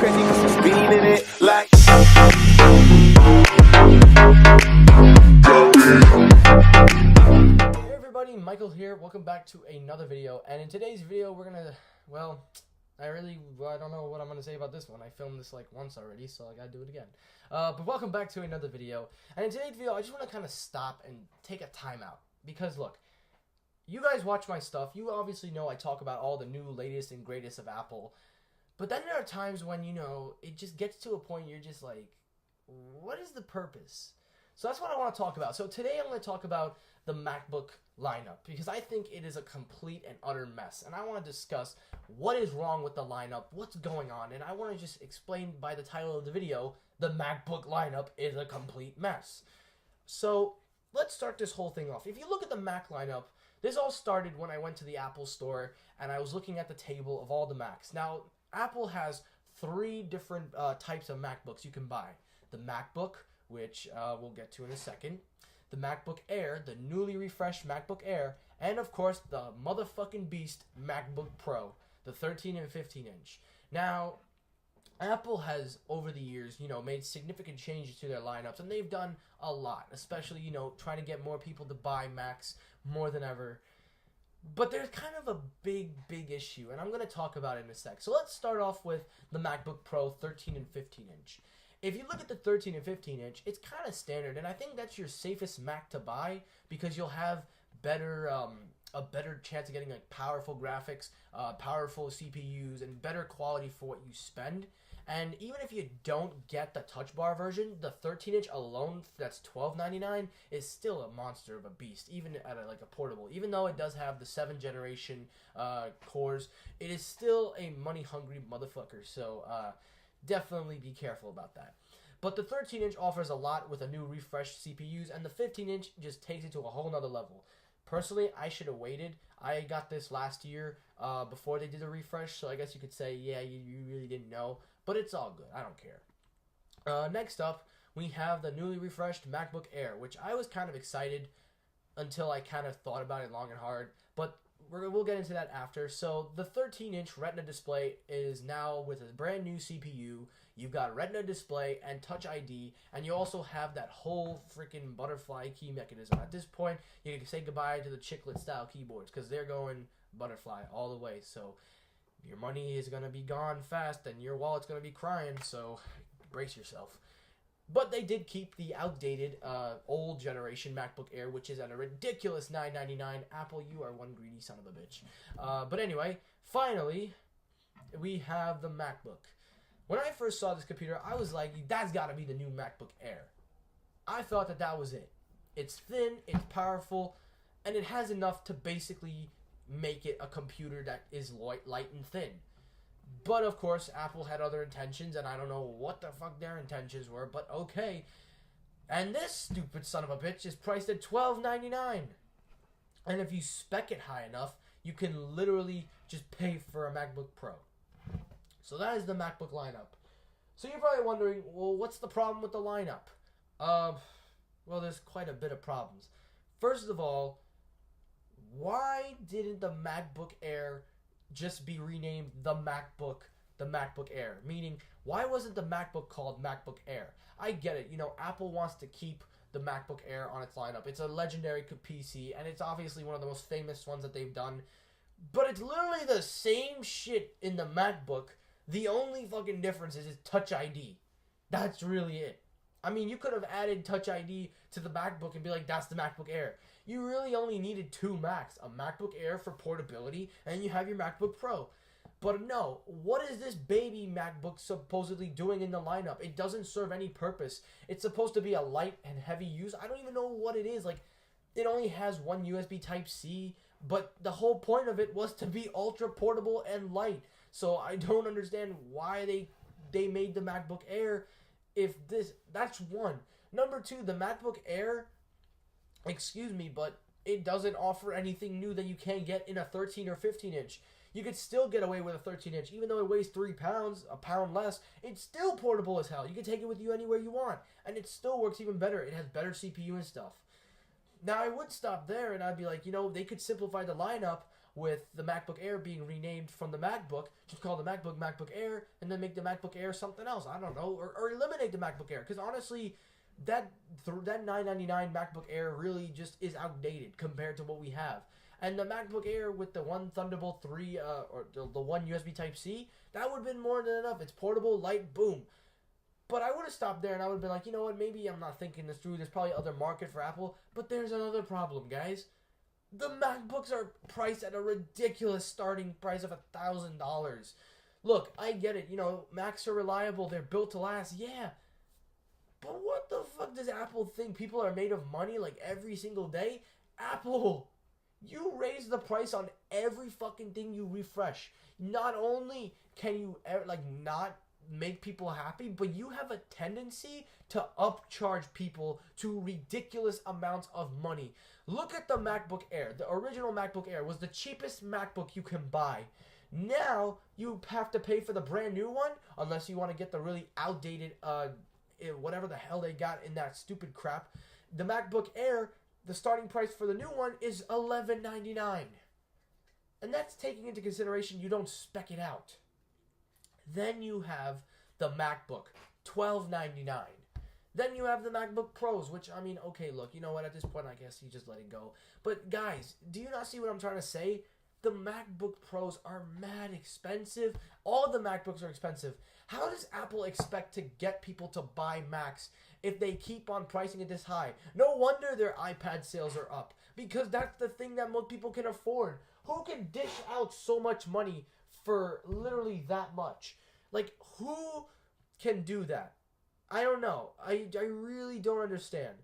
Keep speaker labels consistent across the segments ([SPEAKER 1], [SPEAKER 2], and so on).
[SPEAKER 1] crazy cause I'm speeding it like.
[SPEAKER 2] Hey everybody, Michael here. Welcome back to another video. And in today's video, we're gonna, well, I don't know what I'm gonna say about this one. I filmed this like once already, so I gotta do it again. But welcome back to another video. And in today's video, I just want to kind of stop and take a timeout. Because look, you guys watch my stuff. You obviously know I talk about all the new, latest, and greatest of Apple. But then there are times when, you know, it just gets to a point you're just like, what is the purpose? So that's what I want to talk about. So today I'm going to talk about the MacBook lineup because I think it is a complete and utter mess. And I want to discuss what is wrong with the lineup, what's going on, and I want to just explain by the title of the video, the MacBook lineup is a complete mess. So let's start this whole thing off. If you look at the Mac lineup, this all started when I went to the Apple store and I was looking at the table of all the Macs. Now, Apple has three different types of MacBooks you can buy. The MacBook, which we'll get to in a second, the MacBook Air, the newly refreshed MacBook Air, and of course the motherfucking beast MacBook Pro, the 13 and 15 inch. Now, Apple has, over the years, you know, made significant changes to their lineups, and they've done a lot, especially, you know, trying to get more people to buy Macs more than ever. But there's kind of a big issue, and I'm going to talk about it in a sec. So let's start off with the MacBook Pro 13 and 15 inch. If you look at the 13 and 15 inch, it's kind of standard, and I think that's your safest Mac to buy because you'll have a better chance of getting like powerful graphics, powerful CPUs, and better quality for what you spend. And even if you don't get the Touch Bar version, the 13 inch alone, that's $12.99, is still a monster of a beast, even at a portable. Even though it does have the 7th generation cores, it is still a money-hungry motherfucker. So definitely be careful about that. But the 13 inch offers a lot with a new refreshed CPUs, and the 15 inch just takes it to a whole nother level. Personally, I should have waited. I got this last year before they did the refresh, so I guess you could say, yeah, you really didn't know. But it's all good. I don't care. Next up, we have the newly refreshed MacBook Air, which I was kind of excited until I kind of thought about it long and hard. But we'll get into that after. So the 13-inch Retina display is now with a brand new CPU. You've got Retina display and Touch ID, and you also have that whole freaking butterfly key mechanism. At this point, you can say goodbye to the chiclet-style keyboards because they're going butterfly all the way. So your money is going to be gone fast, and your wallet's going to be crying, so brace yourself. But they did keep the outdated, old generation MacBook Air, which is at a ridiculous $9.99. Apple, you are one greedy son of a bitch. But anyway, finally, we have the MacBook. When I first saw this computer, I was like, that's got to be the new MacBook Air. I thought that was it. It's thin, it's powerful, and it has enough to basically make it a computer that is light and thin. But of course, Apple had other intentions, and I don't know what the fuck their intentions were, but okay. And this stupid son of a bitch is priced at $12.99. And if you spec it high enough, you can literally just pay for a MacBook Pro. So that is the MacBook lineup. So you're probably wondering, well, what's the problem with the lineup? Well, there's quite a bit of problems. First of all, why didn't the MacBook Air just be renamed the MacBook Air? Meaning, why wasn't the MacBook called MacBook Air? I get it. You know, Apple wants to keep the MacBook Air on its lineup. It's a legendary PC, and it's obviously one of the most famous ones that they've done. But it's literally the same shit in the MacBook. The only fucking difference is Touch ID. That's really it. I mean, you could have added Touch ID to the MacBook and be like, that's the MacBook Air. You really only needed two Macs, a MacBook Air for portability, and you have your MacBook Pro. But no, what is this baby MacBook supposedly doing in the lineup? It doesn't serve any purpose. It's supposed to be a light and heavy use. I don't even know what it is. Like, it only has one USB Type-C, but the whole point of it was to be ultra portable and light. So I don't understand why they made the MacBook Air that's one. Number two, the MacBook Air, excuse me, but it doesn't offer anything new that you can't get in a 13 or 15 inch. You could still get away with a 13 inch, even though it weighs 3 pounds, a pound less. It's still portable as hell. You can take it with you anywhere you want, and it still works even better. It has better CPU and stuff. Now, I would stop there, and I'd be like, you know, they could simplify the lineup with the MacBook Air being renamed from the MacBook, just call the MacBook MacBook Air, and then make the MacBook Air something else. I don't know, or eliminate the MacBook Air, because honestly, that $999 MacBook Air really just is outdated compared to what we have. And the MacBook Air with the one Thunderbolt 3 or the one USB Type-C, that would have been more than enough. It's portable, light, boom. But I would have stopped there and I would have been like, you know what, maybe I'm not thinking this through. There's probably other market for Apple. But there's another problem, guys. The MacBooks are priced at a ridiculous starting price of $1,000. Look, I get it. You know, Macs are reliable. They're built to last. Yeah. But what the fuck does Apple think? People are made of money like every single day? Apple, you raise the price on every fucking thing you refresh. Not only can you not make people happy, but you have a tendency to upcharge people to ridiculous amounts of money. Look at the MacBook Air. The original MacBook Air was the cheapest MacBook you can buy. Now you have to pay for the brand new one unless you want to get the really outdated whatever the hell they got in that stupid crap. The MacBook Air, the starting price for the new one is $11.99. And that's taking into consideration you don't spec it out. Then you have the MacBook, $12.99. Then you have the MacBook Pros, which, I mean, okay, look, you know what, at this point, I guess you just let it go. But, guys, do you not see what I'm trying to say? The MacBook Pros are mad expensive. All the MacBooks are expensive. How does Apple expect to get people to buy Macs if they keep on pricing it this high? No wonder their iPad sales are up, because that's the thing that most people can afford. Who can dish out so much money for literally that much? Like, who can do that? I don't know. I really don't understand.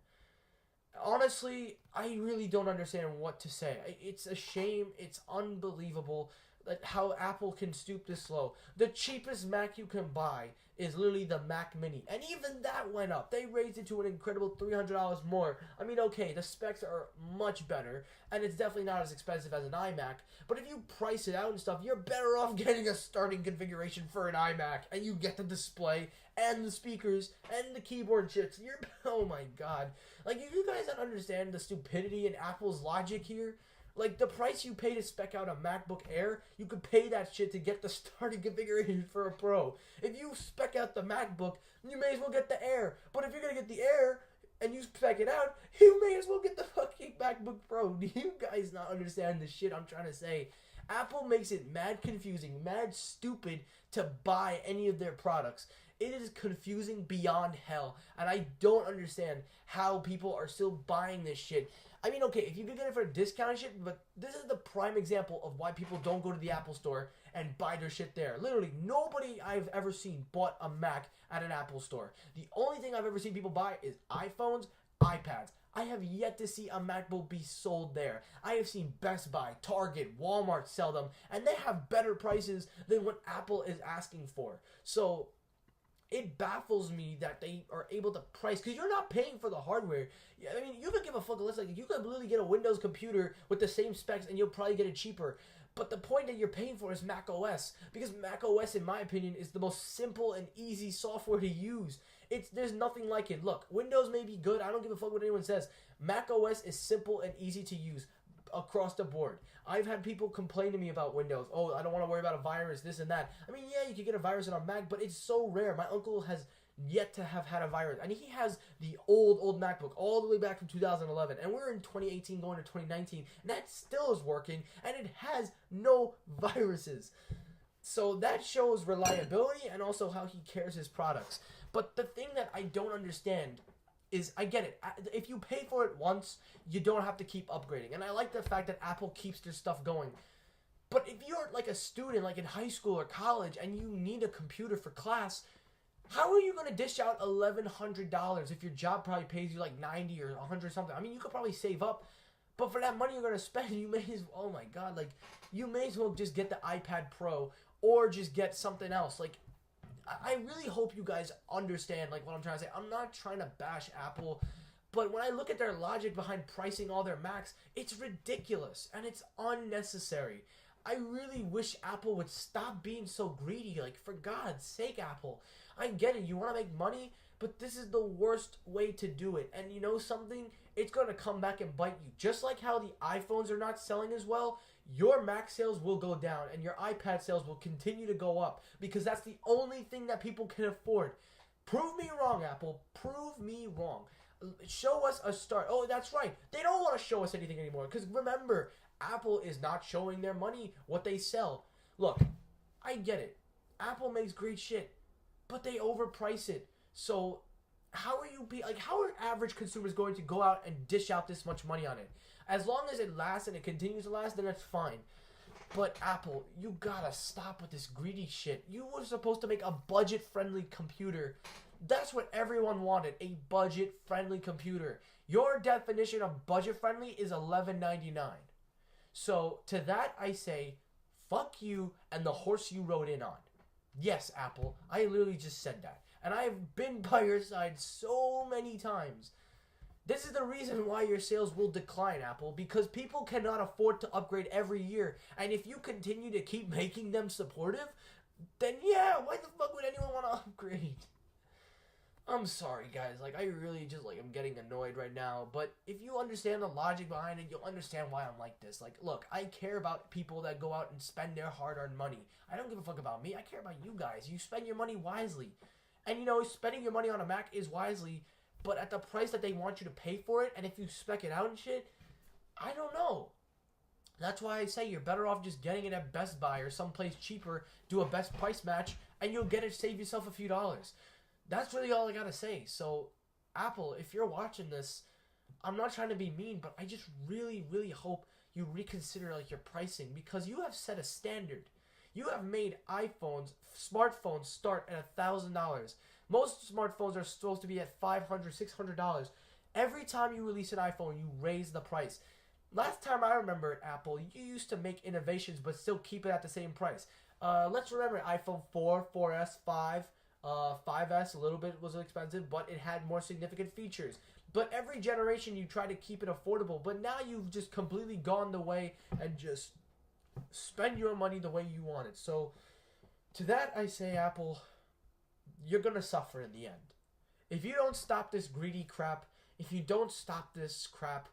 [SPEAKER 2] Honestly, I really don't understand what to say. It's a shame. It's unbelievable that how Apple can stoop this low. The cheapest Mac you can buy is literally the Mac Mini. And even that went up. They raised it to an incredible $300 more. I mean, okay, the specs are much better, and it's definitely not as expensive as an iMac. But if you price it out and stuff, you're better off getting a starting configuration for an iMac, and you get the display and the speakers and the keyboard chips. Oh my god. Like, you guys don't understand the stupidity in Apple's logic here. Like, the price you pay to spec out a MacBook Air, you could pay that shit to get the starting configuration for a Pro. If you spec out the MacBook, you may as well get the Air. But if you're going to get the Air and you spec it out, you may as well get the fucking MacBook Pro. Do you guys not understand the shit I'm trying to say? Apple makes it mad confusing, mad stupid to buy any of their products. It is confusing beyond hell, and I don't understand how people are still buying this shit. I mean, okay, if you could get it for a discount and shit, but this is the prime example of why people don't go to the Apple store and buy their shit there. Literally, nobody I've ever seen bought a Mac at an Apple store. The only thing I've ever seen people buy is iPhones, iPads. I have yet to see a MacBook be sold there. I have seen Best Buy, Target, Walmart sell them, and they have better prices than what Apple is asking for. So it baffles me that they are able to price, because you're not paying for the hardware. I mean, you could give a fuck less. Like, you could literally get a Windows computer with the same specs and you'll probably get it cheaper. But the point that you're paying for is Mac OS, because Mac OS, in my opinion, is the most simple and easy software to use. There's nothing like it. Look, Windows may be good. I don't give a fuck what anyone says. Mac OS is simple and easy to use across the board. I've had people complain to me about Windows. Oh, I don't want to worry about a virus, this and that. I mean, yeah, you can get a virus on a Mac, but it's so rare. My uncle has yet to have had a virus, and he has the old MacBook all the way back from 2011, and we're in 2018 going to 2019, and that still is working, and it has no viruses. So that shows reliability and also how he cares his products. But the thing that I don't understand is, I get it. If you pay for it once, you don't have to keep upgrading. And I like the fact that Apple keeps their stuff going. But if you're like a student, like in high school or college, and you need a computer for class, how are you going to dish out $1,100 if your job probably pays you like $90 or $100 something? I mean, you could probably save up. But for that money you're going to spend, you may as well, oh my god, like, you may as well just get the iPad Pro or just get something else. Like, I really hope you guys understand, like, what I'm trying to say. I'm not trying to bash Apple, but when I look at their logic behind pricing all their Macs, it's ridiculous and it's unnecessary. I really wish Apple would stop being so greedy. Like, for God's sake, Apple. I get it. You want to make money, but this is the worst way to do it. And you know something? It's going to come back and bite you. Just like how the iPhones are not selling as well, your Mac sales will go down and your iPad sales will continue to go up because that's the only thing that people can afford. Prove me wrong, Apple. Prove me wrong. Show us a start. Oh, that's right. They don't want to show us anything anymore because remember, Apple is not showing their money what they sell. Look, I get it. Apple makes great shit, but they overprice it. So how are average consumers going to go out and dish out this much money on it? As long as it lasts and it continues to last, then that's fine. But Apple, you gotta stop with this greedy shit. You were supposed to make a budget-friendly computer. That's what everyone wanted, a budget-friendly computer. Your definition of budget-friendly is $11.99. So to that I say, fuck you and the horse you rode in on. Yes, Apple, I literally just said that. And I have been by your side so many times. This is the reason why your sales will decline, Apple, because people cannot afford to upgrade every year. And if you continue to keep making them supportive, then yeah, why the fuck would anyone want to upgrade? I'm sorry, guys. Like, I really just, like, I'm getting annoyed right now. But if you understand the logic behind it, you'll understand why I'm like this. Like, look, I care about people that go out and spend their hard-earned money. I don't give a fuck about me. I care about you guys. You spend your money wisely. And, you know, spending your money on a Mac is wisely, but at the price that they want you to pay for it, and if you spec it out and shit, I don't know. That's why I say you're better off just getting it at Best Buy or someplace cheaper, do a best price match, and you'll get it, save yourself a few dollars. That's really all I gotta say. So, Apple, if you're watching this, I'm not trying to be mean, but I just really, really hope you reconsider, like, your pricing, because you have set a standard. You have made smartphones start at $1,000. Most smartphones are supposed to be at $500, $600. Every time you release an iPhone, you raise the price. Last time I remember at Apple, you used to make innovations but still keep it at the same price. Let's remember iPhone 4, 4S, 5, 5S, a little bit was expensive, but it had more significant features. But every generation you try to keep it affordable, but now you've just completely gone the way and just spend your money the way you want it. So, to that I say, Apple, you're going to suffer in the end. If you don't stop this greedy crap, if you don't stop this crap,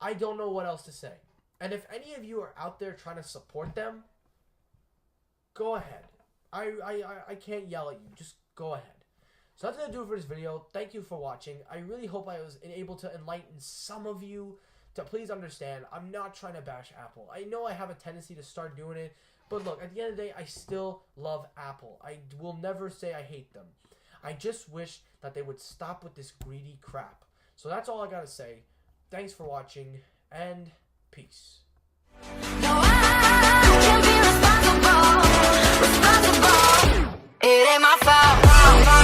[SPEAKER 2] I don't know what else to say. And if any of you are out there trying to support them, go ahead. I can't yell at you. Just go ahead. So that's going to do it for this video. Thank you for watching. I really hope I was able to enlighten some of you to please understand. I'm not trying to bash Apple. I know I have a tendency to start doing it. But look, at the end of the day, I still love Apple. I will never say I hate them. I just wish that they would stop with this greedy crap. So that's all I gotta say. Thanks for watching, and peace.
[SPEAKER 3] No, I can't be responsible. It ain't my fault.